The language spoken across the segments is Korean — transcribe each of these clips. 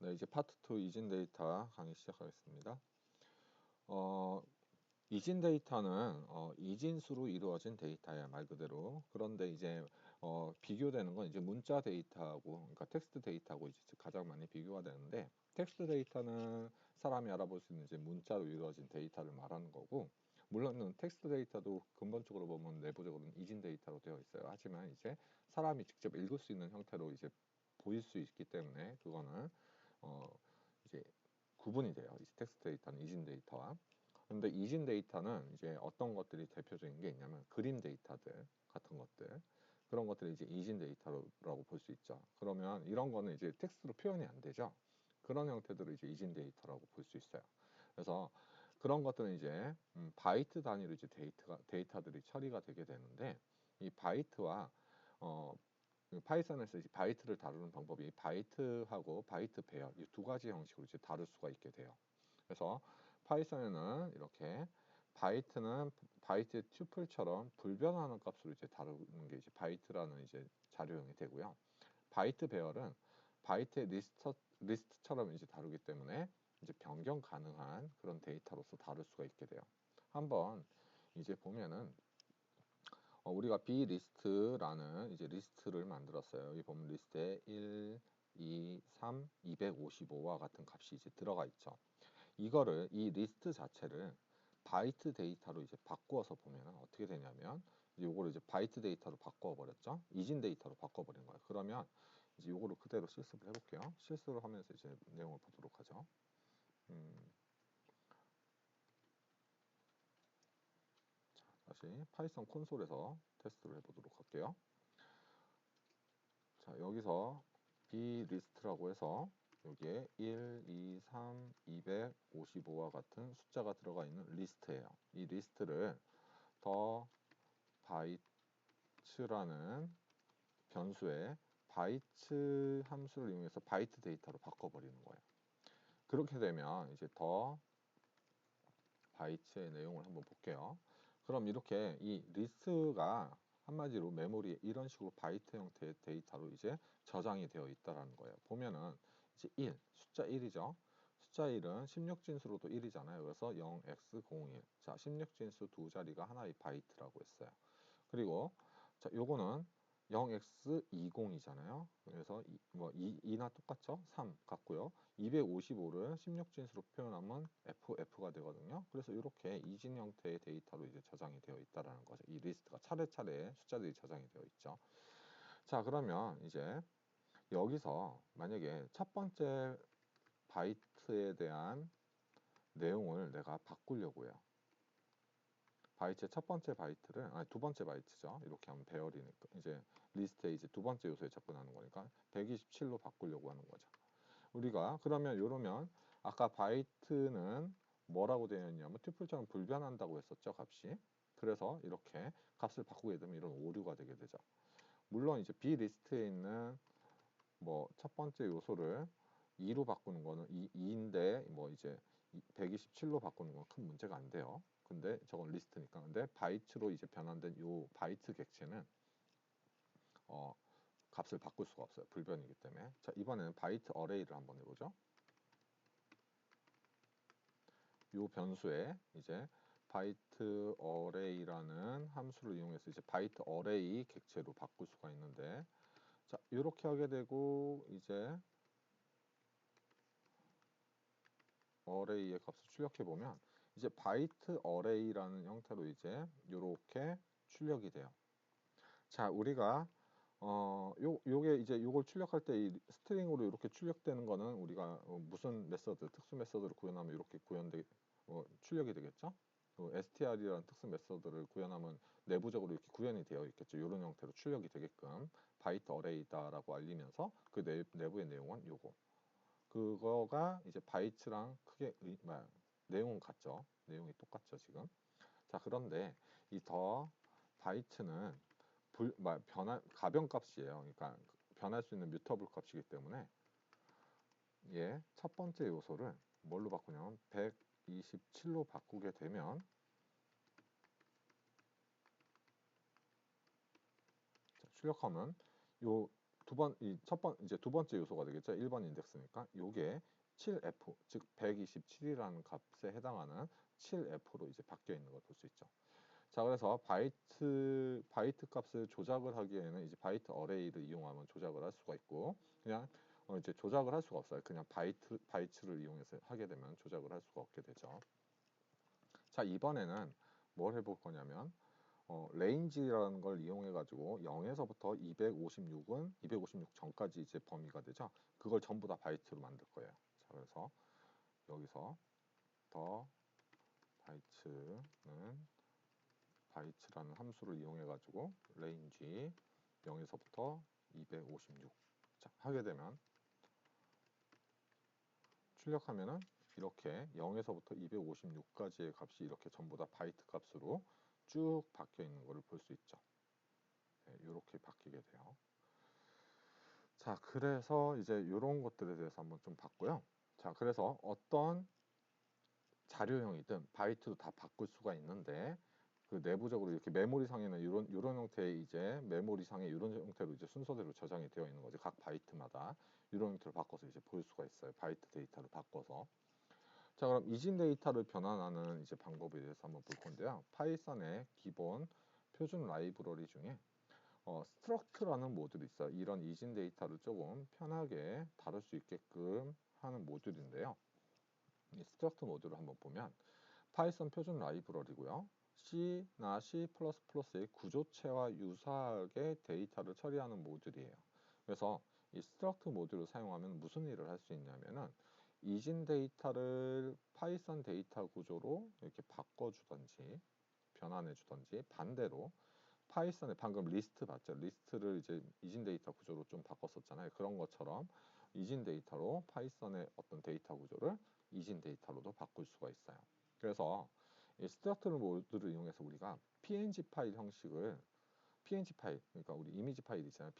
네, 이제 파트 2 이진 데이터 강의 시작하겠습니다. 이진 데이터는 이진수로 이루어진 데이터야, 말 그대로. 그런데 이제 비교되는 건 이제 문자 데이터하고, 그러니까 텍스트 데이터하고 이제 가장 많이 비교가 되는데, 텍스트 데이터는 사람이 알아볼 수 있는 이제 문자로 이루어진 데이터를 말하는 거고, 물론 텍스트 데이터도 근본적으로 보면 내부적으로는 이진 데이터로 되어 있어요. 하지만 이제 사람이 직접 읽을 수 있는 형태로 이제 보일 수 있기 때문에 그거는 어, 이제 구분이 돼요. 이제 텍스트 데이터는 이진 데이터와. 근데 이진 데이터는 이제 어떤 것들이 대표적인 게 있냐면 그림 데이터들 같은 것들, 그런 것들이 이제 이진 데이터라고 볼 수 있죠. 그러면 이런 거는 이제 텍스트로 표현이 안 되죠. 그런 형태들을 이제 이진 데이터라고 볼 수 있어요. 그래서 그런 것들은 이제 바이트 단위로 이제 데이터들이 처리가 되게 되는데, 이 바이트와 어, 파이썬에서 이제 바이트를 다루는 방법이 바이트하고 바이트 배열, 이 두 가지 형식으로 이제 다룰 수가 있게 돼요. 그래서 파이썬에는 이렇게 바이트는 바이트 튜플처럼 불변하는 값으로 이제 다루는 게 이제 바이트라는 이제 자료형이 되고요. 바이트 배열은 바이트의 리스트처럼 이제 다루기 때문에 이제 변경 가능한 그런 데이터로서 다룰 수가 있게 돼요. 한번 이제 보면은 우리가 B 리스트라는 이제 리스트를 만들었어요. 여기 보면 리스트에 1, 2, 3, 255와 같은 값이 이제 들어가 있죠. 이거를 이 리스트 자체를 바이트 데이터로 이제 바꾸어서 보면 어떻게 되냐면 요거를 이제 바이트 데이터로 바꿔 버렸죠. 이진 데이터로 바꿔 버린 거예요. 그러면 이제 요거를 그대로 실습을 해볼게요. 실습을 하면서 이제 내용을 보도록 하죠. 다시 파이썬 콘솔에서 테스트를 해보도록 할게요. 자, 여기서 B 리스트라고 해서 여기에 1, 2, 3, 255와 같은 숫자가 들어가 있는 리스트예요. 이 리스트를 더 바이츠라는 변수에 바이트 함수를 이용해서 바이트 데이터로 바꿔버리는 거예요. 그렇게 되면 이제 더 바이트의 내용을 한번 볼게요. 그럼 이렇게 이 리스트가 한마디로 메모리에 이런 식으로 바이트 형태의 데이터로 이제 저장이 되어 있다는 거예요. 보면은 이제 1, 숫자 1이죠. 숫자 1은 16진수로도 1이잖아요. 그래서 0x01. 자, 16진수 두 자리가 하나의 바이트라고 했어요. 그리고 자, 요거는 0x20이잖아요. 그래서 2나 똑같죠? 3 같고요. 255를 16진수로 표현하면 FF가 되거든요. 그래서 이렇게 이진 형태의 데이터로 이제 저장이 되어 있다라는 거죠. 이 리스트가 차례차례 숫자들이 저장이 되어 있죠. 자, 그러면 이제 여기서 만약에 첫 번째 바이트에 대한 내용을 내가 바꾸려고 해요. 바이트의 첫 번째 바이트를 두 번째 바이트죠. 이렇게 하면 배열이니까 이제 리스트의 이제 두 번째 요소에 접근하는 거니까 127로 바꾸려고 하는 거죠. 우리가 그러면 이러면 아까 바이트는 뭐라고 되어 있냐면 튜플처럼 불변한다고 했었죠, 값이. 그래서 이렇게 값을 바꾸게 되면 이런 오류가 되게 되죠. 물론 이제 B 리스트에 있는 뭐 첫 번째 요소를 2로 바꾸는 거는 2인데 뭐 이제 127로 바꾸는 건 큰 문제가 안 돼요. 근데 저건 리스트니까. 근데 바이트로 이제 변환된 요 바이트 객체는 어, 값을 바꿀 수가 없어요. 불변이기 때문에. 자, 이번에는 바이트 어레이를 한번 해보죠. 요 변수에 이제 바이트 어레이라는 함수를 이용해서 이제 바이트 어레이 객체로 바꿀 수가 있는데, 자, 이렇게 하게 되고 이제 어레이의 값을 출력해 보면 이제 바이트 어레이라는 형태로 이제 이렇게 출력이 돼요. 자, 우리가 요게 이제 요걸 출력할 때 이 스트링으로 이렇게 출력되는 거는 우리가 무슨 메서드, 특수 메서드를 구현하면 이렇게 출력이 되겠죠? str이라는 특수 메서드를 구현하면 내부적으로 이렇게 구현이 되어 있겠죠. 이런 형태로 출력이 되게끔 바이트 어레이다라고 알리면서 그 내부의 내용은 요거. 그거가 이제 바이트랑 크게 내용은 같죠. 내용이 똑같죠, 지금. 자, 그런데 이 더 바이트는 가변값이에요. 그러니까 변할 수 있는 뮤터블 값이기 때문에 첫 번째 요소를 뭘로 바꾸냐면 127로 바꾸게 되면 출력하면 요 이제 두 번째 요소가 되겠죠. 1번 인덱스니까 요게 7F, 즉 127이라는 값에 해당하는 7F로 이제 바뀌어 있는 걸 볼 수 있죠. 자, 그래서 바이트 값을 조작을 하기에는 이제 바이트 어레이를 이용하면 조작을 할 수가 있고, 그냥 이제 조작을 할 수가 없어요. 그냥 바이트를 이용해서 하게 되면 조작을 할 수가 없게 되죠. 자, 이번에는 뭘 해볼 거냐면 레인지라는 걸 이용해 가지고 0에서부터 256은 256 전까지 이제 범위가 되죠. 그걸 전부 다 바이트로 만들 거예요. 자, 그래서 여기서 더 바이트라는 함수를 이용해 가지고 레인지 0에서부터 256 자, 하게 되면 출력하면은 이렇게 0에서부터 256까지의 값이 이렇게 전부 다 바이트 값으로 쭉 바뀌어 있는 것을 볼 수 있죠. 네, 이렇게 바뀌게 돼요. 자, 그래서 이제 이런 것들에 대해서 한번 좀 봤고요. 자, 그래서 어떤 자료형이든 바이트도 다 바꿀 수가 있는데 그 내부적으로 이렇게 메모리상에는 이런 형태의 이제 메모리상에 이런 형태로 이제 순서대로 저장이 되어 있는 거죠. 각 바이트마다 이런 형태로 바꿔서 이제 볼 수가 있어요. 바이트 데이터를 바꿔서. 자, 그럼 이진 데이터를 변환하는 이제 방법에 대해서 한번 볼 건데요. 파이썬의 기본 표준 라이브러리 중에 스트럭트라는 모듈이 있어요. 이런 이진 데이터를 조금 편하게 다룰 수 있게끔 하는 모듈인데요. 이 스트럭트 모듈을 한번 보면 파이썬 표준 라이브러리고요. C나 C++의 구조체와 유사하게 데이터를 처리하는 모듈이에요. 그래서 이 스트럭트 모듈을 사용하면 무슨 일을 할 수 있냐면은 이진 데이터를 파이썬 데이터 구조로 이렇게 바꿔주던지 변환해 주던지 반대로 파이썬에 방금 리스트 봤죠? 리스트를 이제 이진 데이터 구조로 좀 바꿨었잖아요. 그런 것처럼 이진 데이터로 파이썬의 어떤 데이터 구조를 이진 데이터로도 바꿀 수가 있어요. 그래서 이 스트럭트 모듈을 이용해서 우리가 png 파일 형식을 png 파일, 그러니까 우리 이미지 파일 있잖아요.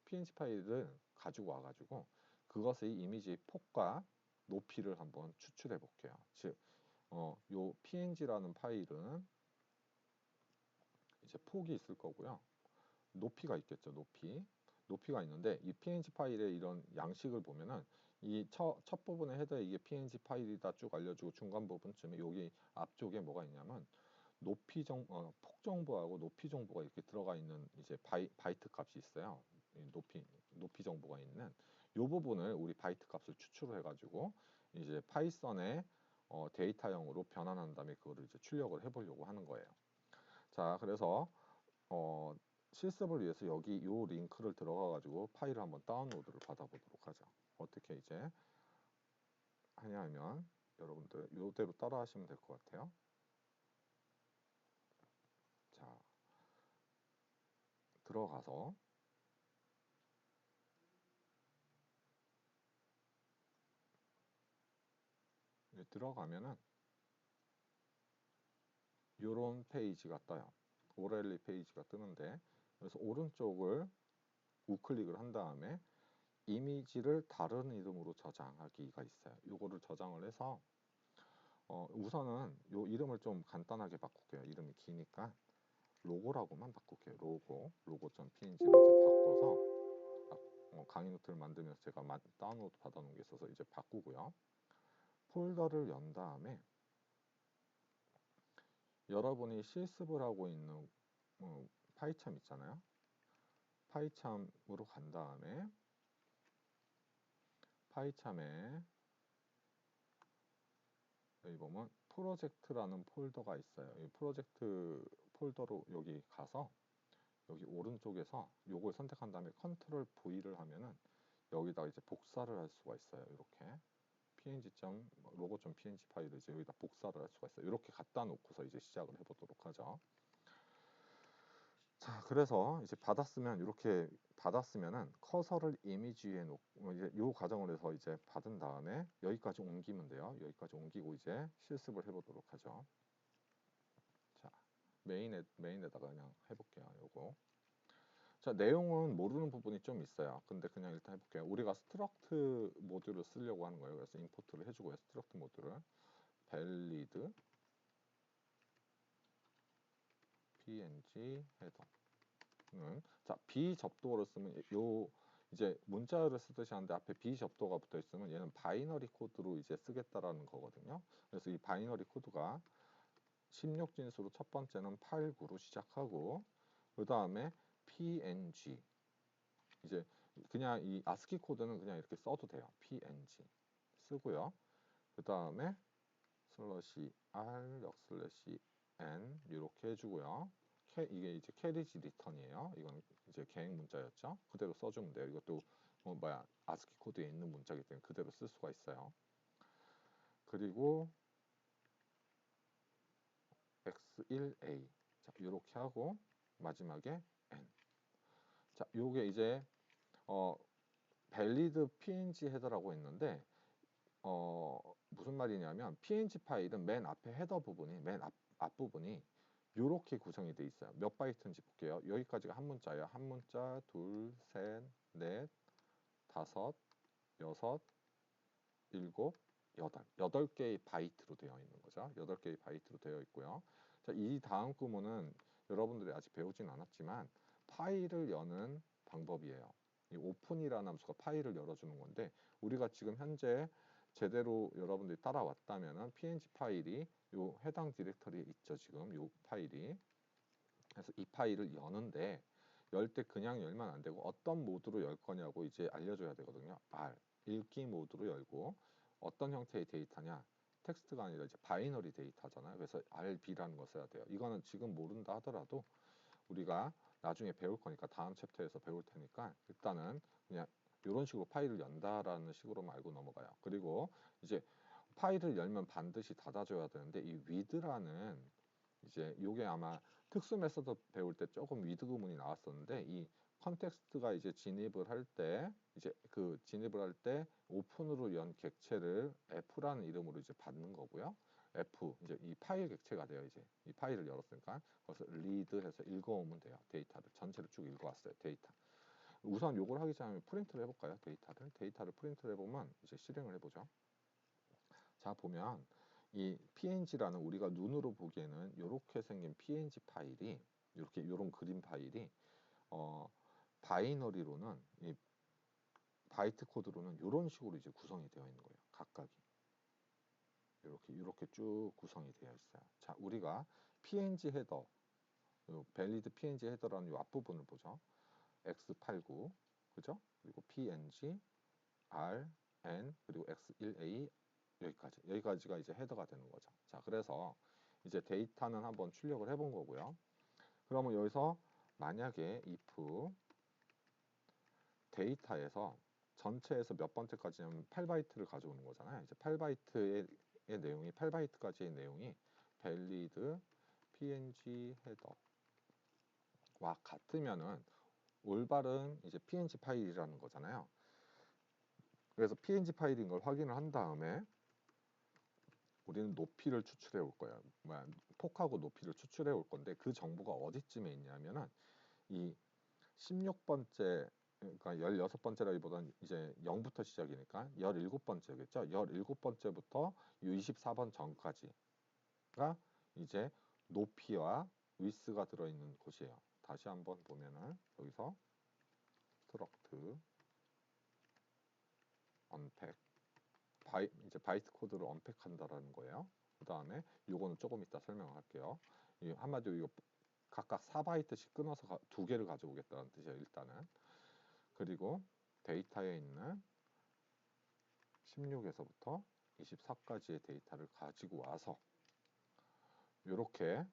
png 파일을 가지고 와가지고 그것의 이미지 폭과 높이를 한번 추출해 볼게요. 즉, 요 png라는 파일은 이제 폭이 있을 거고요. 높이가 있겠죠. 높이가 있는데 이 png 파일의 이런 양식을 보면은 이 첫 부분의 헤더에 이게 png 파일이다 쭉 알려주고 중간 부분쯤에 여기 앞쪽에 뭐가 있냐면 폭 정보하고 높이 정보가 이렇게 들어가 있는 이제 바이트 값이 있어요. 높이 정보가 있는 이 부분을 우리 바이트 값을 추출을 해가지고 이제 파이썬의 데이터형으로 변환한 다음에 그거를 이제 출력을 해보려고 하는 거예요. 자, 그래서 어, 실습을 위해서 여기 요 링크를 들어가 가지고 파일을 한번 다운로드를 받아보도록 하죠. 어떻게 이제 하냐 하면 여러분들 요대로 따라 하시면 될 것 같아요. 자, 들어가서 들어가면은 요런 페이지가 떠요. 오렐리 페이지가 뜨는데 그래서 오른쪽을 우클릭을 한 다음에 이미지를 다른 이름으로 저장하기가 있어요. 요거를 저장을 해서 우선은 요 이름을 좀 간단하게 바꿀게요. 이름이 기니까 로고라고만 바꿀게요. 로고.png로 이제 바꿔서 강의 노트를 만들면서 제가 다운로드 받아놓은 게 있어서 이제 바꾸고요. 폴더를 연 다음에 여러분이 실습을 하고 있는 파이참 있잖아요. 파이참으로 간 다음에 파이참에 여기 보면 프로젝트라는 폴더가 있어요. 이 프로젝트 폴더로 여기 가서 여기 오른쪽에서 요걸 선택한 다음에 컨트롤 V를 하면은 여기다가 이제 복사를 할 수가 있어요. 이렇게 logo.png 파일을 이제 여기다 복사를 할 수가 있어요. 이렇게 갖다 놓고서 이제 시작을 해보도록 하죠. 자, 그래서 이제 이렇게 받았으면은 커서를 이미지에 놓고 이제 요 과정을 해서 이제 받은 다음에 여기까지 옮기면 돼요. 여기까지 옮기고 이제 실습을 해보도록 하죠. 자, 메인에다가 그냥 해볼게요. 요거. 자, 내용은 모르는 부분이 좀 있어요. 근데 그냥 일단 해볼게요. 우리가 스트럭트 모듈을 쓰려고 하는 거예요. 그래서 임포트를 해주고요. 스트럭트 모듈을 valid png 헤더 자, 비접두어를 쓰면 요 이제 문자열을 쓰듯이 하는데 앞에 비접두어가 붙어 있으면 얘는 바이너리 코드로 이제 쓰겠다라는 거거든요. 그래서 이 바이너리 코드가 16진수로 첫 번째는 89로 시작하고 그 다음에 png 이제 그냥 이 아스키 코드는 그냥 이렇게 써도 돼요. png 쓰고요. 그 다음에 슬러시 r 역슬래시 n 이렇게 해주고요. 이게 이제 캐리지 리턴이에요. 이건 이제 계획 문자였죠. 그대로 써주면 돼요. 이것도 아스키 코드에 있는 문자이기 때문에 그대로 쓸 수가 있어요. 그리고 x1a 자 이렇게 하고 마지막에 n 자 요게 이제 valid png 헤더라고 있는데 무슨 말이냐면 png 파일은 맨 앞에 헤더 부분이 맨 앞부분이 이렇게 구성이 돼 있어요. 몇 바이트인지 볼게요. 여기까지가 한 문자예요. 한 문자, 둘, 셋, 넷, 다섯, 여섯, 일곱, 여덟 개의 바이트로 되어 있는 거죠. 8개의 바이트로 되어 있고요. 자, 이 다음 구문은 여러분들이 아직 배우진 않았지만 파일을 여는 방법이에요. 이 오픈이라는 함수가 파일을 열어주는 건데 우리가 지금 현재 제대로 여러분들이 따라왔다면은 png 파일이 요 해당 디렉터리에 있죠. 지금 요 파일이. 그래서 이 파일을 여는데 열 때 그냥 열면 안 되고 어떤 모드로 열 거냐고 이제 알려줘야 되거든요. R 읽기 모드로 열고 어떤 형태의 데이터냐 텍스트가 아니라 이제 바이너리 데이터잖아요. 그래서 RB라는 거 써야 돼요. 이거는 지금 모른다 하더라도 우리가 나중에 배울 거니까 다음 챕터에서 배울 테니까 일단은 그냥 이런 식으로 파일을 연다라는 식으로만 알고 넘어가요. 그리고 이제 파일을 열면 반드시 닫아줘야 되는데 이 with라는 이제 요게 아마 특수 메서드 배울 때 조금 위드 구문이 나왔었는데 이 컨텍스트가 이제 진입을 할 때 이제 그 진입을 할 때 오픈으로 연 객체를 F라는 이름으로 이제 받는 거고요. F 이제 이 파일 객체가 돼요. 이제 이 파일을 열었으니까 그래서 read 해서 읽어오면 돼요. 데이터를 전체를 쭉 읽어왔어요. 데이터. 우선 요걸 하기 전에 프린트를 해볼까요? 데이터를 프린트를 해보면 이제 실행을 해보죠. 자 보면 이 png라는 우리가 눈으로 보기에는 이렇게 생긴 png 파일이 이렇게 이런 그림 파일이 바이너리로는 이 바이트 코드로는 이런 식으로 이제 구성이 되어 있는 거예요. 각각이 이렇게 쭉 구성이 되어 있어요. 자 우리가 png 헤더 요 valid png 헤더라는 이 앞부분을 보죠. x89 그죠? 그리고 png r n 그리고 x1a 여기까지가 이제 헤더가 되는 거죠. 자, 그래서 이제 데이터는 한번 출력을 해본 거고요. 그러면 여기서 만약에 if 데이터에서 전체에서 몇 번째까지냐면 8바이트를 가져오는 거잖아요. 이제 8바이트의 내용이 8바이트까지의 내용이 valid png 헤더와 같으면은 올바른 이제 png 파일이라는 거잖아요. 그래서 png 파일인 걸 확인을 한 다음에 우리는 높이를 추출해 올 거예요. 폭하고 높이를 추출해 올 건데 그 정보가 어디쯤에 있냐면은 이 16번째 그러니까 16번째라기보다는 이제 0부터 시작이니까 17번째겠죠. 17번째부터 24번 전까지가 이제 높이와 위스가 들어있는 곳이에요. 다시 한번 보면은 여기서 스트럭트 언팩 이제 바이트 코드를 언팩한다라는 거예요. 그 다음에 요거는 조금 이따 설명할게요. 한마디로 이거 각각 4바이트씩 끊어서 2개를 가져오겠다는 뜻이에요. 일단은. 그리고 데이터에 있는 16에서부터 24까지의 데이터를 가지고 와서 이렇게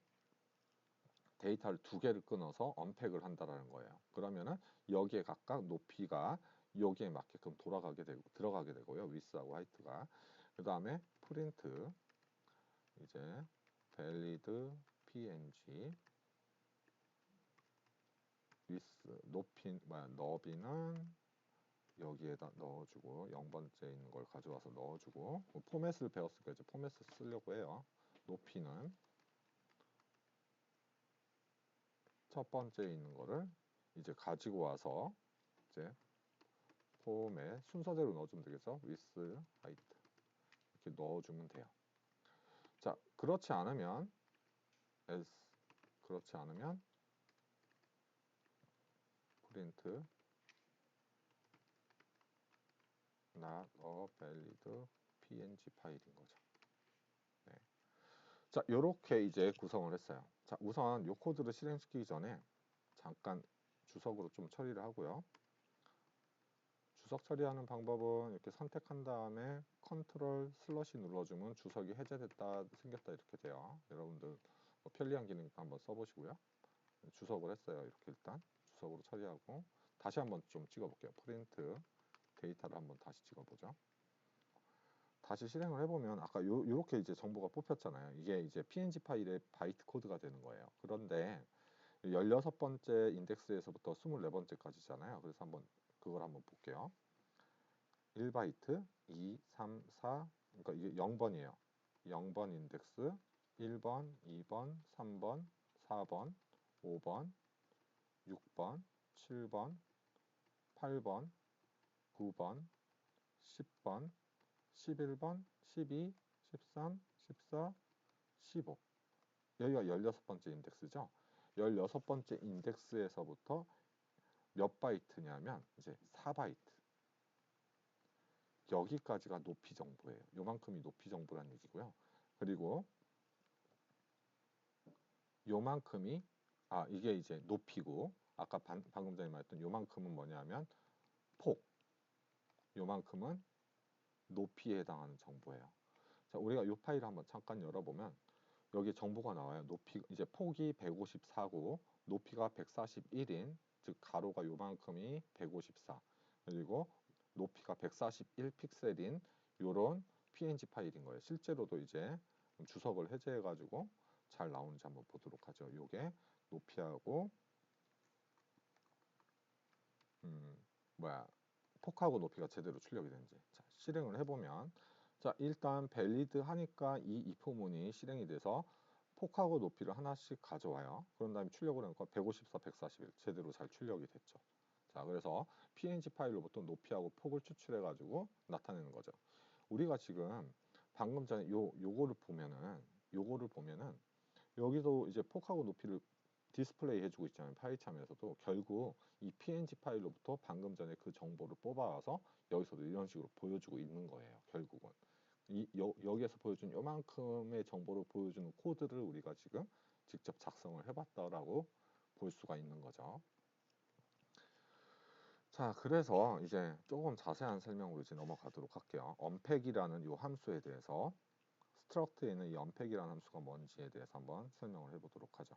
데이터를 2개를 끊어서 언팩을 한다라는 거예요. 그러면은 여기에 각각 높이가 여기에 맞게끔 들어가게 되고요. 위스하고 하이트가. 그 다음에 프린트 이제 valid png 위스 너비는 여기에다 넣어주고 0번째 있는 걸 가져와서 넣어주고 포맷을 배웠으니까 이제 포맷을 쓰려고 해요. 높이는 첫 번째 있는 거를 이제 가지고 와서 이제 포맷 순서대로 넣어주면 되겠죠. with height 이렇게 넣어주면 돼요. 자 그렇지 않으면 print not a valid png 파일인 거죠. 네. 자, 요렇게 이제 구성을 했어요. 자, 우선 요 코드를 실행시키기 전에 잠깐 주석으로 좀 처리를 하고요. 주석 처리하는 방법은 이렇게 선택한 다음에 컨트롤 슬러시 눌러주면 주석이 해제됐다, 생겼다 이렇게 돼요. 여러분들 뭐 편리한 기능이니까 한번 써보시고요. 주석을 했어요. 이렇게 일단 주석으로 처리하고 다시 한번 좀 찍어볼게요. 프린트 데이터를 한번 다시 찍어보죠. 다시 실행을 해보면 아까 요렇게 이제 정보가 뽑혔잖아요. 이게 이제 png 파일의 바이트 코드가 되는 거예요. 그런데 16번째 인덱스에서부터 24번째까지잖아요. 그래서 한번 그걸 한번 볼게요. 1바이트, 2, 3, 4, 그러니까 이게 0번이에요. 0번 인덱스, 1번, 2번, 3번, 4번, 5번, 6번, 7번, 8번, 9번, 10번, 11번, 12, 13, 14, 15. 여기가 16번째 인덱스죠. 16번째 인덱스에서부터 몇 바이트냐면 이제 4바이트. 여기까지가 높이 정보예요. 요만큼이 높이 정보란 얘기고요. 그리고 요만큼이 이게 이제 높이고 아까 방금 전에 말했던 요만큼은 뭐냐면 폭. 요만큼은 높이에 해당하는 정보예요. 자, 우리가 이 파일을 한번 잠깐 열어보면 여기 정보가 나와요. 높이 이제 폭이 154고 높이가 141인 즉 가로가 요만큼이 154 그리고 높이가 141 픽셀인 요런 png 파일인 거예요. 실제로도 이제 주석을 해제해 가지고 잘 나오는지 한번 보도록 하죠. 요게 높이하고 폭하고 높이가 제대로 출력이 되는지. 자, 실행을 해보면 자, 일단 밸리드 하니까 이 if문이 실행이 돼서 폭하고 높이를 하나씩 가져와요. 그런 다음에 출력을 하니까 154, 141 제대로 잘 출력이 됐죠. 자, 그래서 png 파일로부터 높이하고 폭을 추출해 가지고 나타내는 거죠. 우리가 지금 방금 전에 요거를 보면은 여기도 이제 폭하고 높이를 디스플레이 해주고 있잖아요. 파이참에서도 결국 이 png 파일로부터 방금 전에 그 정보를 뽑아와서 여기서도 이런 식으로 보여주고 있는 거예요. 결국은 여기에서 보여준 요만큼의 정보를 보여주는 코드를 우리가 지금 직접 작성을 해봤다라고 볼 수가 있는 거죠. 자, 그래서 이제 조금 자세한 설명으로 이제 넘어가도록 할게요. unpack이라는 이 함수에 대해서 struct에 있는 이 unpack이라는 함수가 뭔지에 대해서 한번 설명을 해보도록 하죠.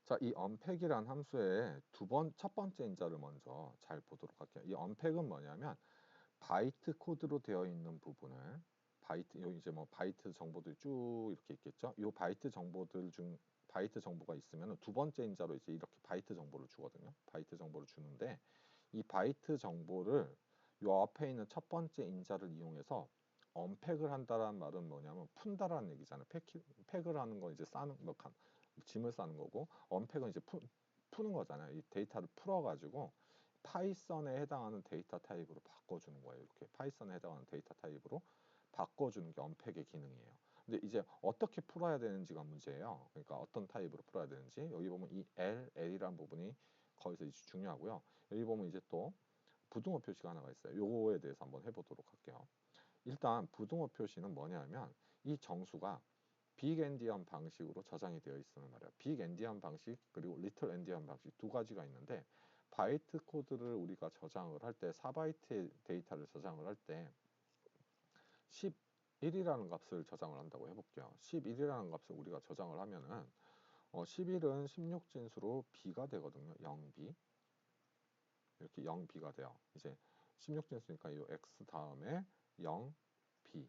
자, 이 unpack이란 함수의 첫 번째 인자를 먼저 잘 보도록 할게요. 이 unpack은 뭐냐면 바이트 코드로 되어 있는 부분을 여기 이제 뭐 바이트 정보들이 쭉 이렇게 있겠죠. 이 바이트 정보들 중 바이트 정보가 있으면 두 번째 인자로 이제 이렇게 바이트 정보를 주거든요. 바이트 정보를 주는데 이 바이트 정보를 이 앞에 있는 첫 번째 인자를 이용해서 언팩을 한다라는 말은 뭐냐면 푼다라는 얘기잖아요. 팩을 하는 건 이제 싸는 뭐 짐을 싸는 거고 언팩은 이제 푸는 거잖아요. 이 데이터를 풀어가지고 파이썬에 해당하는 데이터 타입으로 바꿔주는 거예요. 이렇게 파이썬에 해당하는 데이터 타입으로 바꿔주는 게 언팩의 기능이에요. 근데 이제 어떻게 풀어야 되는지가 문제예요. 그러니까 어떤 타입으로 풀어야 되는지 여기 보면 이 L이라는 부분이 거기서 이제 중요하고요. 여기 보면 이제 또 부등호 표시가 하나가 있어요. 요거에 대해서 한번 해보도록 할게요. 일단 부등호 표시는 뭐냐면 이 정수가 빅 엔디언 방식으로 저장이 되어 있으면 말이야. 빅 엔디언 방식 그리고 리틀 엔디언 방식 두 가지가 있는데 바이트 코드를 우리가 저장을 할 때 4바이트의 데이터를 저장을 할 때 11이라는 값을 저장을 한다고 해볼게요. 11이라는 값을 우리가 저장을 하면은 11은 16진수로 b가 되거든요. 0b 이렇게 0b가 돼요. 이제 16진수니까 이 x 다음에 0b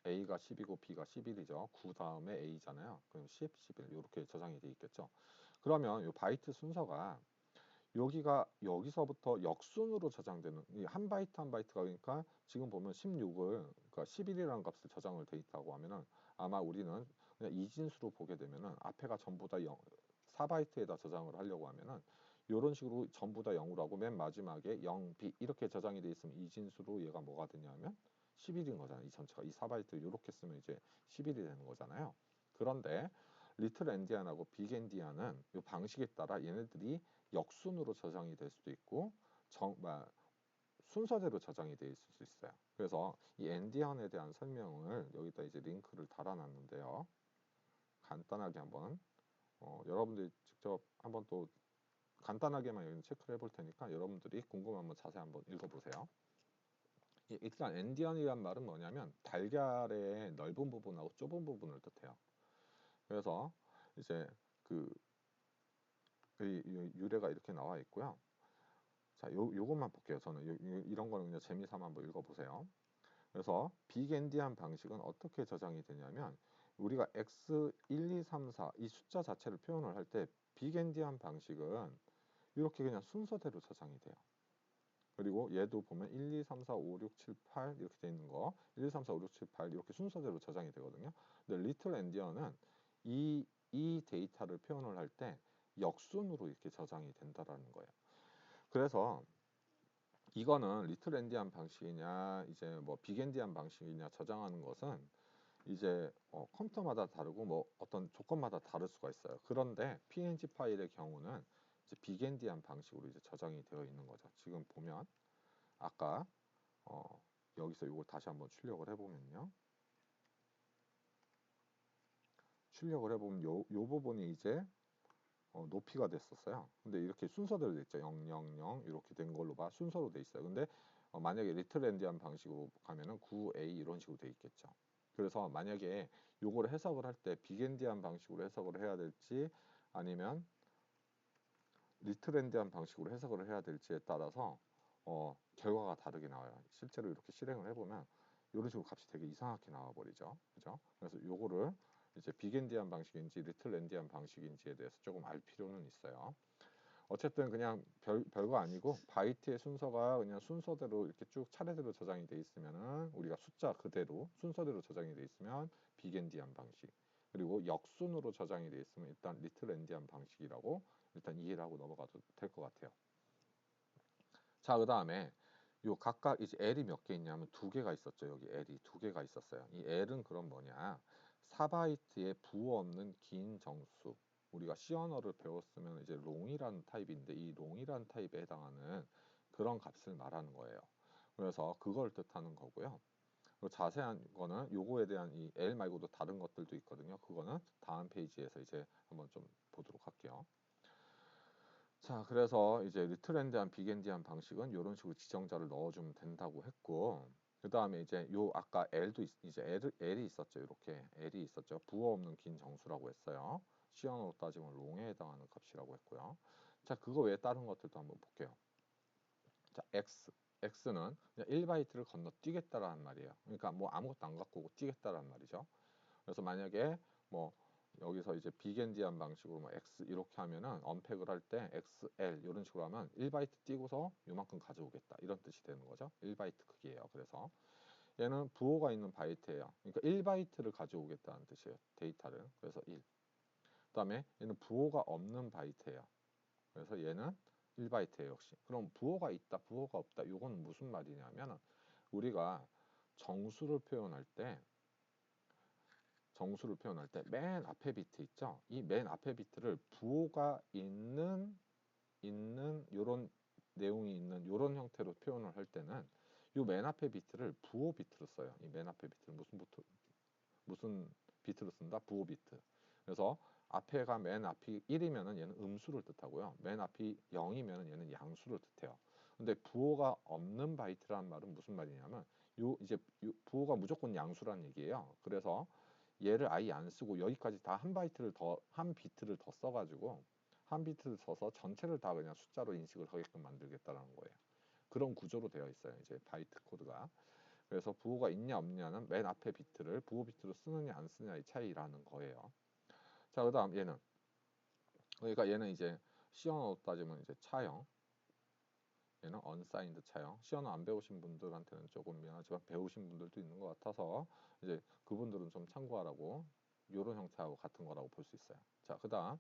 A가 10이고 B가 11이죠. 9 다음에 A잖아요. 그럼 10, 11 이렇게 저장이 돼 있겠죠. 그러면 이 바이트 순서가 여기서부터 역순으로 저장되는 한 바이트 한 바이트가 그러니까 지금 보면 16을 그러니까 11이라는 값을 저장을 돼 있다고 하면은 아마 우리는 그냥 이진수로 보게 되면은 앞에가 전부 다 4바이트에다 저장을 하려고 하면은 이런 식으로 전부 다 0으로 하고 맨 마지막에 0B 이렇게 저장이 돼 있으면 이진수로 얘가 뭐가 되냐면 11인 거잖아요. 이 전체가 이 4바이트 이렇게 쓰면 이제 11이 되는 거잖아요. 그런데 리틀 엔디안하고 빅 엔디안은 이 방식에 따라 얘네들이 역순으로 저장이 될 수도 있고 순서대로 저장이 돼 있을 수 있어요. 그래서 이 엔디안에 대한 설명을 여기다 이제 링크를 달아놨는데요. 간단하게 한번 여러분들이 직접 한번 또 간단하게만 여기 체크를 해볼 테니까 여러분들이 궁금하면 자세히 한번 읽어보세요. 일단 엔디안이란 말은 뭐냐면 달걀의 넓은 부분하고 좁은 부분을 뜻해요. 그래서 이제 그 유래가 이렇게 나와 있고요. 자, 요것만 볼게요. 저는 이런 거는 그냥 재미삼아 한번 읽어보세요. 그래서 빅엔디안 방식은 어떻게 저장이 되냐면 우리가 x 1, 2, 3, 4 이 숫자 자체를 표현을 할 때 빅엔디안 방식은 이렇게 그냥 순서대로 저장이 돼요. 그리고 얘도 보면 1, 2, 3, 4, 5, 6, 7, 8 이렇게 돼 있는 거 1, 2, 3, 4, 5, 6, 7, 8 이렇게 순서대로 저장이 되거든요. 근데 리틀 엔디언은 이 데이터를 표현을 할 때 역순으로 이렇게 저장이 된다라는 거예요. 그래서 이거는 리틀 엔디안 방식이냐 이제 뭐 빅 엔디안 방식이냐 저장하는 것은 이제 컴퓨터마다 다르고 뭐 어떤 조건마다 다를 수가 있어요. 그런데 PNG 파일의 경우는 이제 빅 엔디안 방식으로 이제 저장이 되어 있는 거죠. 지금 보면 아까 여기서 이걸 다시 한번 출력을 해보면요. 출력을 해보면 요 부분이 이제 높이가 됐었어요. 근데 이렇게 순서대로 돼 있죠. 0, 0, 0 이렇게 된 걸로 순서로 돼 있어요. 근데 만약에 리틀 엔디안 방식으로 가면은 9A 이런 식으로 돼 있겠죠. 그래서 만약에 요거를 해석을 할 때 빅엔디안 방식으로 해석을 해야 될지 아니면 리틀 엔디안 방식으로 해석을 해야 될지에 따라서 결과가 다르게 나와요. 실제로 이렇게 실행을 해보면 이런 식으로 값이 되게 이상하게 나와 버리죠. 그죠? 그래서 요거를 이제 빅엔디안 방식인지 리틀 엔디안 방식인지에 대해서 조금 알 필요는 있어요. 어쨌든 그냥 별거 아니고 바이트의 순서가 그냥 순서대로 이렇게 쭉 차례대로 저장이 돼 있으면은 우리가 숫자 그대로 순서대로 저장이 돼 있으면 빅엔디안 방식 그리고 역순으로 저장이 돼 있으면 일단 리틀 엔디안 방식이라고 일단 이해를 하고 넘어가도 될 것 같아요. 자, 그 다음에 요 각각 이제 L이 몇 개 있냐면 두 개가 있었죠. 여기 L이 두 개가 있었어요. 이 L은 그럼 뭐냐? 4바이트의 부호 없는 긴 정수. 우리가 C 언어를 배웠으면 이제 롱이라는 타입인데 이 롱이라는 타입에 해당하는 그런 값을 말하는 거예요. 그래서 그걸 뜻하는 거고요. 그리고 자세한 거는 요거에 대한 이 L 말고도 다른 것들도 있거든요. 그거는 다음 페이지에서 이제 한번 좀 보도록 할게요. 자, 그래서 이제 리틀엔디안, 빅엔디안 방식은 이런 식으로 지정자를 넣어주면 된다고 했고, 그 다음에 이제 요 아까 L도 이제 L이 있었죠. 이렇게 L이 있었죠. 부호 없는 긴 정수라고 했어요. 시언어로 따지면 롱에 해당하는 값이라고 했고요. 자, 그거 외에 다른 것들도 한번 볼게요. 자, X는 그냥 1바이트를 건너뛰겠다라는 말이에요. 그러니까 뭐 아무것도 안 갖고 오고 뛰겠다라는 말이죠. 그래서 만약에 뭐 여기서 이제 빅엔디안 방식으로 뭐 X 이렇게 하면은 언팩을 할 때 XL 이런 식으로 하면 1바이트 띄고서 요만큼 가져오겠다 이런 뜻이 되는 거죠. 1바이트 크기예요. 그래서 얘는 부호가 있는 바이트예요. 그러니까 1바이트를 가져오겠다는 뜻이에요. 데이터를. 그래서 1. 그다음에 얘는 부호가 없는 바이트예요. 그래서 얘는 1바이트예요, 역시. 그럼 부호가 있다, 부호가 없다. 이건 무슨 말이냐면 우리가 정수를 표현할 때 맨 앞에 비트 있죠? 이 맨 앞에 비트를 부호가 있는 요런 내용이 있는 요런 형태로 표현을 할 때는 요 맨 앞에 비트를 부호 비트로 써요. 이 맨 앞에 비트를 무슨 비트로 쓴다? 부호 비트. 그래서 앞에가 맨 앞이 1이면은 얘는 음수를 뜻하고요. 맨 앞이 0이면은 얘는 양수를 뜻해요. 근데 부호가 없는 바이트라는 말은 무슨 말이냐면 이제 부호가 무조건 양수라는 얘기예요. 그래서 얘를 아예 안 쓰고 여기까지 다 한 비트를 더 써가지고 한 비트를 써서 전체를 다 그냥 숫자로 인식을 하게끔 만들겠다라는 거예요. 그런 구조로 되어 있어요. 이제 바이트 코드가. 그래서 부호가 있냐 없냐는 맨 앞에 비트를 부호 비트로 쓰느냐 안 쓰느냐의 차이라는 거예요. 자, 그다음 얘는 그러니까 얘는 이제 C 언어로 따지면 이제 차형. 얘는 unsigned 차형. C 언어 안 배우신 분들한테는 조금 미안하지만 배우신 분들도 있는 것 같아서 이제 그분들은 좀 참고하라고 이런 형태하고 같은 거라고 볼 수 있어요. 자, 그다음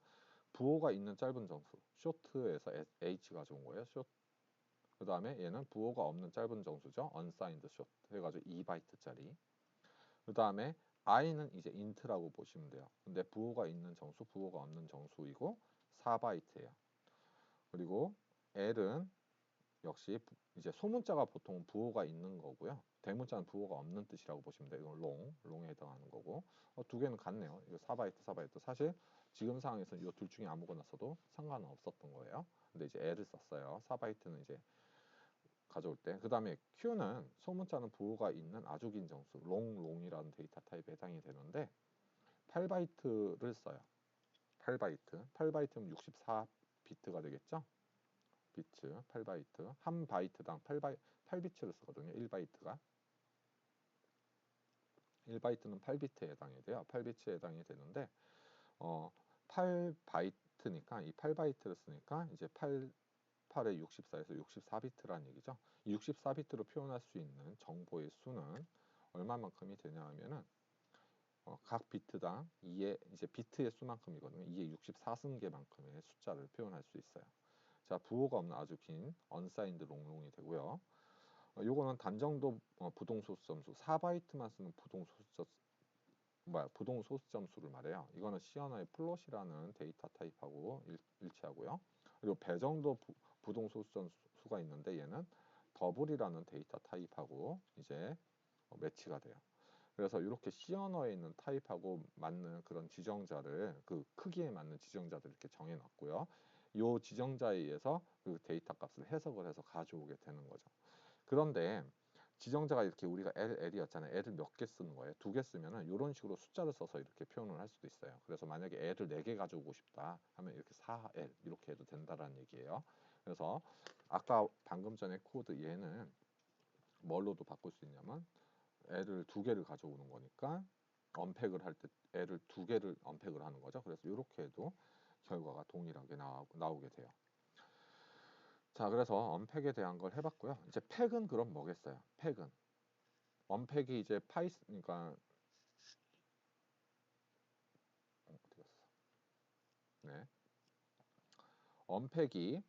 부호가 있는 짧은 정수. short에서 h 가져온 거예요. short. 그다음에 얘는 부호가 없는 짧은 정수죠. unsigned short 해가지고 2바이트짜리. 그다음에 i는 이제 int라고 보시면 돼요. 근데 부호가 있는 정수, 부호가 없는 정수이고 4바이트예요. 그리고 l은 역시 이제 소문자가 보통 부호가 있는 거고요. 대문자는 부호가 없는 뜻이라고 보시면 돼요. 이건 롱에 해당하는 거고. 두 개는 같네요. 이거 4바이트, 4바이트. 사실 지금 상황에서는 이 둘 중에 아무거나 써도 상관은 없었던 거예요. 근데 이제 L을 썼어요. 4바이트는 이제 가져올 때. 그 다음에 Q는 소문자는 부호가 있는 아주 긴 정수, 롱이라는 데이터 타입에 해당이 되는데 8바이트를 써요. 8바이트. 8바이트면 64비트가 되겠죠? 비트 8바이트 한 바이트당 8비트를 쓰거든요. 1바이트가 1바이트는 8비트에 해당이 돼요. 8비트에 해당이 되는데 8바이트니까 이 8바이트를 쓰니까 이제 8에 64에서 64비트라는 얘기죠. 이 64비트로 표현할 수 있는 정보의 수는 얼마만큼이 되냐 하면은 각 비트당 2의 이제 비트의 수만큼이거든요. 2의 64승계만큼의 숫자를 표현할 수 있어요. 자, 부호가 없는 아주 긴 unsigned 롱이 되고요. 요거는 단정도 부동 소수 점수 4바이트만 쓰는 부동 소수 점수를 말해요. 이거는 시어너의 플롯이라는 데이터 타입하고 일치하고요. 그리고 배정도 부동 소수 점수가 있는데 얘는 더블이라는 데이터 타입하고 이제 매치가 돼요. 그래서 이렇게 C 언어에 있는 타입하고 맞는 그런 지정자를 그 크기에 맞는 지정자들 이렇게 정해 놨고요. 이 지정자에 의해서 그 데이터 값을 해석을 해서 가져오게 되는 거죠. 그런데 지정자가 이렇게 우리가 L이었잖아요. L을 몇 개 쓰는 거예요. 2개 쓰면은 이런 식으로 숫자를 써서 이렇게 표현을 할 수도 있어요. 그래서 만약에 L을 4개 가져오고 싶다 하면 이렇게 4L 이렇게 해도 된다라는 얘기예요. 그래서 아까 방금 전에 코드 얘는 뭘로도 바꿀 수 있냐면 L을 2개를 가져오는 거니까 언팩을 할 때 L을 2개를 언팩을 하는 거죠. 그래서 이렇게 해도 결과가 동일하게 나오게 돼요. 자, 그래서 언팩에 대한 걸 해봤고요. 이제 팩은 그럼 뭐겠어요? 팩은 언팩이 이제 그러니까 어디 갔어? 네, 언팩이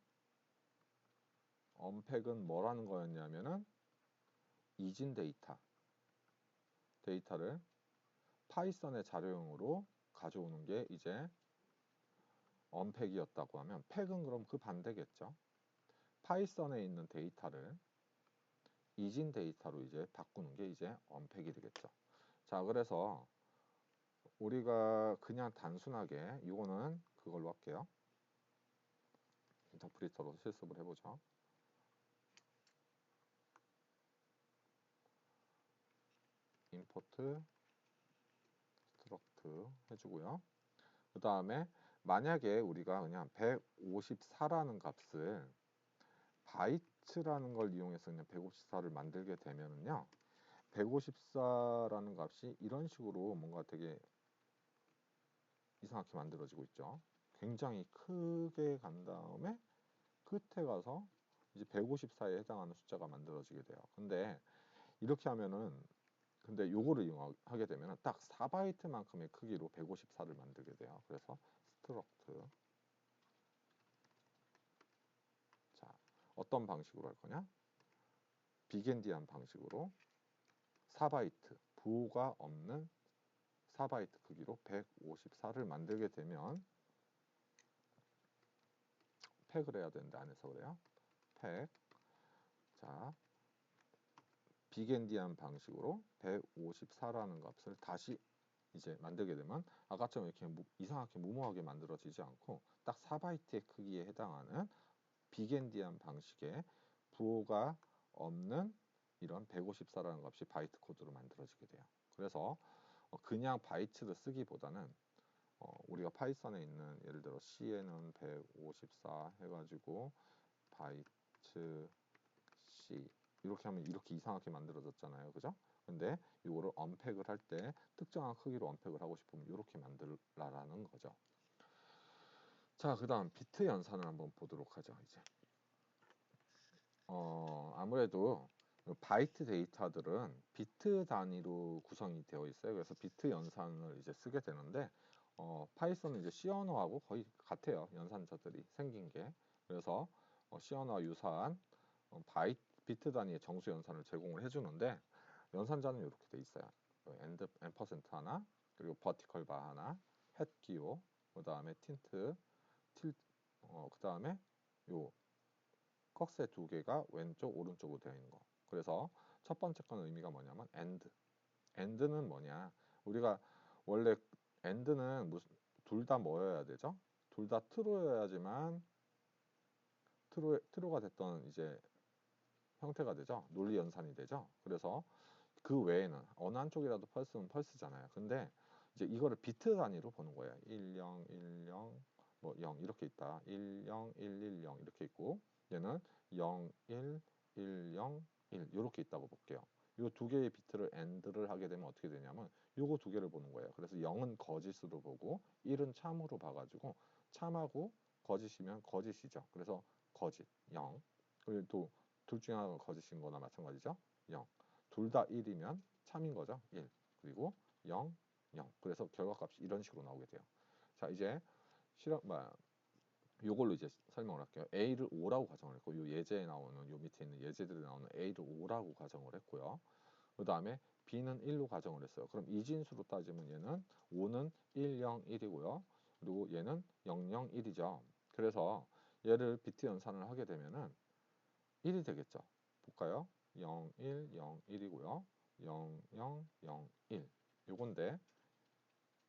언팩은 뭐라는 거였냐면은 이진 데이터를 파이썬의 자료용으로 가져오는 게 이제 언팩이었다고 하면 팩은 그럼 그 반대겠죠. 파이썬에 있는 데이터를 이진 데이터로 이제 바꾸는 게 이제 언팩이 되겠죠. 자, 그래서 우리가 그냥 단순하게 이거는 그걸로 할게요. 인터프리터로 실습을 해보죠. 임포트 스트럭트 해주고요. 그 다음에 만약에 우리가 그냥 154라는 값을 바이트라는 걸 이용해서 그냥 154를 만들게 되면은요. 154라는 값이 이런 식으로 뭔가 되게 이상하게 만들어지고 있죠. 굉장히 크게 간 다음에 끝에 가서 이제 154에 해당하는 숫자가 만들어지게 돼요. 근데 이렇게 하면은 근데 요거를 이용하게 되면 딱 4바이트만큼의 크기로 154를 만들게 돼요. 그래서 스트럭트 자 어떤 방식으로 할 거냐? 비겐디한 방식으로 4바이트 부호가 없는 4바이트 크기로 154를 만들게 되면 팩을 해야 되는데 안 해서 그래요. 팩. 자, 비겐디한 방식으로 154라는 값을 다시 이제 만들게 되면 아까처럼 이렇게 이상하게 무모하게 만들어지지 않고 딱 4바이트의 크기에 해당하는 비겐디한 방식의 부호가 없는 이런 154라는 값이 바이트 코드로 만들어지게 돼요. 그래서 그냥 바이트를 쓰기보다는 우리가 파이썬에 있는 예를 들어 C에는 154 해가지고 바이트 C 이렇게 하면 이렇게 이상하게 만들어졌잖아요. 그죠? 근데 이거를 언팩을 할 때 특정한 크기로 언팩을 하고 싶으면 이렇게 만들라라는 거죠. 자, 그 다음 비트 연산을 한번 보도록 하죠. 이제 아무래도 바이트 데이터들은 비트 단위로 구성이 되어 있어요. 그래서 비트 연산을 이제 쓰게 되는데 파이썬은 이제 C 언어하고 거의 같아요. 연산자들이 생긴 게. 그래서 C 언어와 유사한 비트 단위의 정수 연산을 제공을 해주는데 연산자는 이렇게 돼 있어요. and 앰퍼센트 하나, 그리고 버티컬 바 하나, 햇 기호, 그 다음에 틴트, 그 다음에 요 꺽쇠 두 개가 왼쪽 오른쪽으로 되어 있는 거. 그래서 첫 번째 거는 의미가 뭐냐면 and는 뭐냐, 우리가 원래 and는 무슨 둘 다 뭐여야 되죠? 둘 다 true여야지만 true가 됐던 이제 형태가 되죠. 논리 연산이 되죠. 그래서 그 외에는 어느 한쪽이라도 펄스는 펄스잖아요. 근데 이제 이거를 비트 단위로 보는 거예요. 10, 10, 뭐 0 이렇게 있다. 10, 110 이렇게 있고, 얘는 0, 1, 10, 1 이렇게 있다고 볼게요. 이 두 개의 비트를 AND를 하게 되면 어떻게 되냐면 요거 두 개를 보는 거예요. 그래서 0은 거짓으로 보고 1은 참으로 봐가지고, 참하고 거짓이면 거짓이죠. 그래서 거짓 0, 그리고 또 둘 중에 하나가 거짓인 거나 마찬가지죠. 0. 둘 다 1이면 참인 거죠. 1. 그리고 0, 0. 그래서 결과값이 이런 식으로 나오게 돼요. 자, 이제 요걸로 이제 설명을 할게요. A를 5라고 가정을 했고, 요 예제에 나오는, 요 밑에 있는 예제들에 나오는 A를 5라고 가정을 했고요. 그 다음에 B는 1로 가정을 했어요. 그럼 이진수로 따지면 얘는 5는 1, 0, 1이고요. 그리고 얘는 0, 0, 1이죠. 그래서 얘를 비트 연산을 하게 되면은 1이 되겠죠. 볼까요? 0, 1, 0, 1이고요. 0, 0, 0, 1. 요건데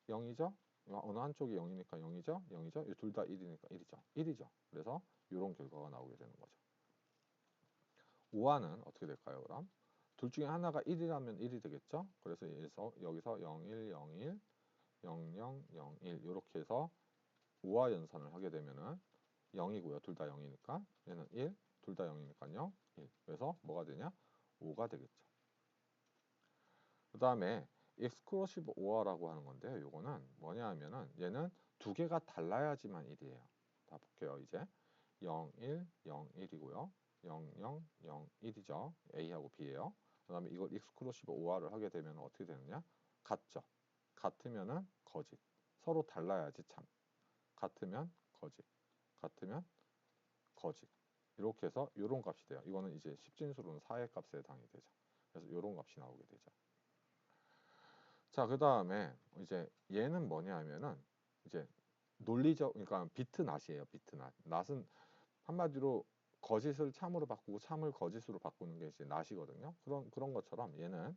0이죠? 어느 한쪽이 0이니까 0이죠? 0이죠? 둘 다 1이니까 1이죠. 1이죠. 그래서 이런 결과가 나오게 되는 거죠. 5화는 어떻게 될까요, 그럼? 둘 중에 하나가 1이라면 1이 되겠죠? 그래서 여기서 0, 1, 0, 1, 0, 0, 0, 1 이렇게 해서 5화 연산을 하게 되면은 0이고요. 둘 다 0이니까 얘는 1, 둘 다 0이니까요. 1. 그래서 뭐가 되냐? 5가 되겠죠. 그 다음에 exclusive or라고 하는 건데요. 요거는 뭐냐 하면은 얘는 두 개가 달라야지만 1이에요. 다 볼게요. 이제 0, 1, 0, 1이고요. 0, 0, 0, 1이죠. A하고 B예요. 그 다음에 이걸 exclusive or를 하게 되면 어떻게 되느냐? 같죠. 같으면은 거짓. 서로 달라야지 참. 같으면 거짓. 같으면 거짓. 이렇게 해서 이런 값이 돼요. 이거는 이제 십진수로는 4의 값에 해당이 되죠. 그래서 이런 값이 나오게 되죠. 자, 그 다음에 이제 얘는 뭐냐 하면은 이제 논리적, 그러니까 비트 낫이에요. 비트 낫. 낫은 한마디로 거짓을 참으로 바꾸고 참을 거짓으로 바꾸는 게 이제 낫이거든요. 그런 것처럼 얘는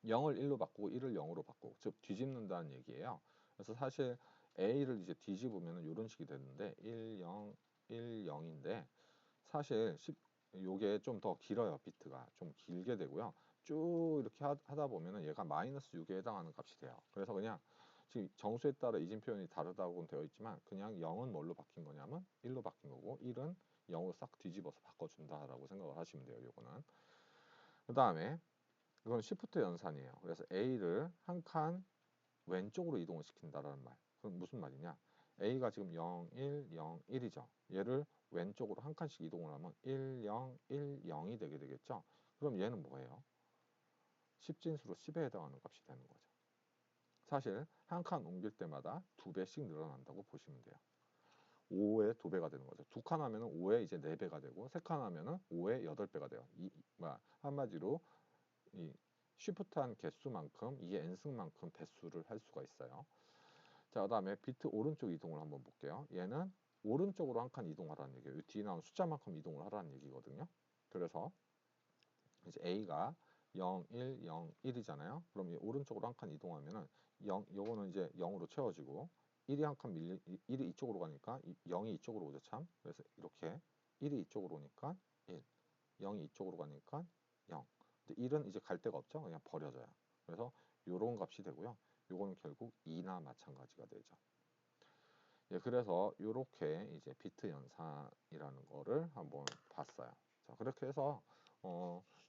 0을 1로 바꾸고 1을 0으로 바꾸고, 즉 뒤집는다는 얘기예요. 그래서 사실 A를 이제 뒤집으면 이런 식이 되는데 1, 0, 1, 0인데 사실 요게 좀 더 길어요. 비트가 좀 길게 되고요. 쭉 이렇게 하다 보면은 얘가 마이너스 6에 해당하는 값이 돼요. 그래서 그냥 지금 정수에 따라 이진 표현이 다르다고는 되어 있지만 그냥 0은 뭘로 바뀐 거냐면 1로 바뀐 거고 1은 0으로 싹 뒤집어서 바꿔준다라고 생각을 하시면 돼요. 요거는. 그 다음에 이건 시프트 연산이에요. 그래서 A를 한 칸 왼쪽으로 이동을 시킨다라는 말. 그럼 무슨 말이냐? A가 지금 0, 1, 0, 1이죠. 얘를 왼쪽으로 한 칸씩 이동을 하면 1, 0, 1, 0이 되게 되겠죠. 그럼 얘는 뭐예요? 10진수로 10에 해당하는 값이 되는 거죠. 사실 한 칸 옮길 때마다 2배씩 늘어난다고 보시면 돼요. 5의 2배가 되는 거죠. 두 칸 하면은 5의 이제 4배가 되고, 세 칸 하면은 5의 8배가 돼요. 한마디로 이 쉬프트한 개수만큼 이게 n승만큼 배수를 할 수가 있어요. 자, 그 다음에 비트 오른쪽 이동을 한번 볼게요. 얘는 오른쪽으로 한 칸 이동하라는 얘기예요. 뒤에 나온 숫자만큼 이동을 하라는 얘기거든요. 그래서 이제 A가 0, 1, 0, 1이잖아요. 그럼 이 오른쪽으로 한 칸 이동하면은 0, 요거는 이제 0으로 채워지고 1이 한 칸 1이 이쪽으로 가니까 0이 이쪽으로 오죠, 참. 그래서 이렇게 1이 이쪽으로 오니까 1, 0이 이쪽으로 가니까 0. 근데 1은 이제 갈 데가 없죠. 그냥 버려져요. 그래서 요런 값이 되고요. 요거는 결국 2나 마찬가지가 되죠. 예, 그래서 이렇게 이제 비트 연산이라는 거를 한번 봤어요. 자, 그렇게 해서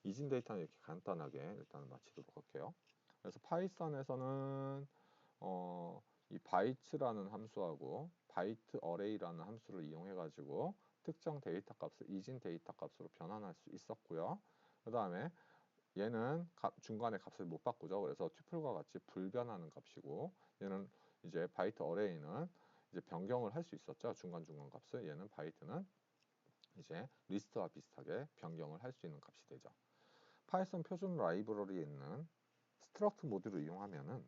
이진 데이터는 이렇게 간단하게 일단 마치도록 할게요. 그래서 파이썬에서는 이 바이트라는 함수하고 바이트 어레이라는 함수를 이용해 가지고 특정 데이터 값을 이진 데이터 값으로 변환할 수 있었고요. 그 다음에 얘는 중간에 값을 못 바꾸죠. 그래서 튜플과 같이 불변하는 값이고, 얘는 이제 바이트 어레이는 이제 변경을 할 수 있었죠. 중간중간 값을. 얘는 바이트는 이제 리스트와 비슷하게 변경을 할 수 있는 값이 되죠. 파이썬 표준 라이브러리에 있는 스트럭트 모듈을 이용하면은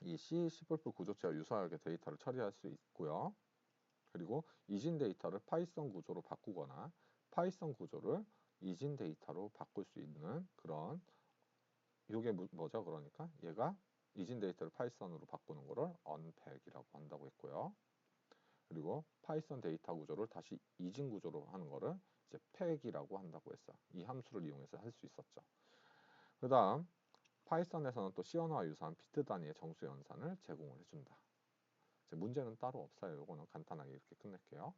이 C, C++ 구조체와 유사하게 데이터를 처리할 수 있고요. 그리고 이진 데이터를 파이썬 구조로 바꾸거나 파이썬 구조를 이진 데이터로 바꿀 수 있는 그런 이게 뭐죠? 그러니까 얘가 이진 데이터를 파이썬으로 바꾸는 거를 언팩이라고 한다고 했고요. 그리고 파이썬 데이터 구조를 다시 이진 구조로 하는 거를 이제 팩이라고 한다고 했어요. 이 함수를 이용해서 할 수 있었죠. 그 다음 파이썬에서는 또 C 언어와 유사한 비트 단위의 정수 연산을 제공을 해준다. 이제 문제는 따로 없어요. 이거는 간단하게 이렇게 끝낼게요.